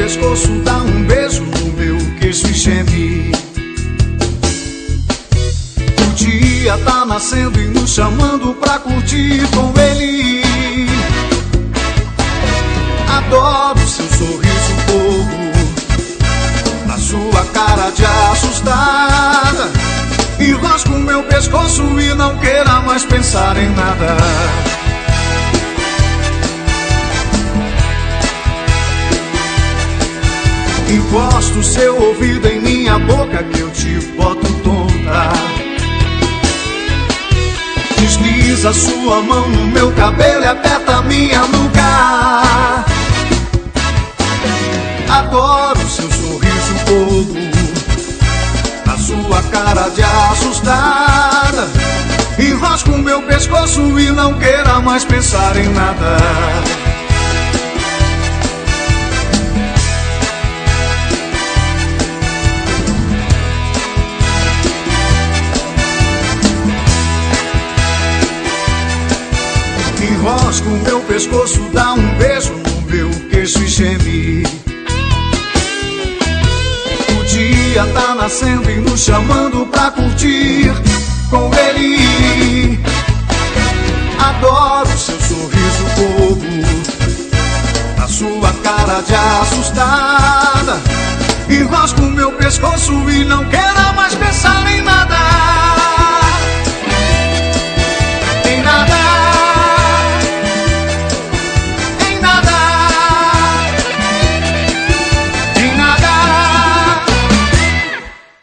pescoço, dá um beijo no meu queixo e geme. O dia tá nascendo e nos chamando pra curtir com ele. Adoro seu sorriso bobo, na sua cara de assustada. Enrosco meu pescoço e não queira mais pensar em nada. Encosto seu ouvido em minha boca que eu te boto tonta. Desliza sua mão no meu cabelo e aperta minha nuca. Adoro seu sorriso bobo, na sua cara de assustada. Enrosco meu pescoço e não queira mais pensar em nada. Enrosco meu pescoço, dá um beijo no meu queixo e geme. O dia tá nascendo e nos chamando pra curtir com ele. Adoro seu sorriso bobo, na sua cara de assustada. Enrosco meu pescoço e não quero mais pensar em nada.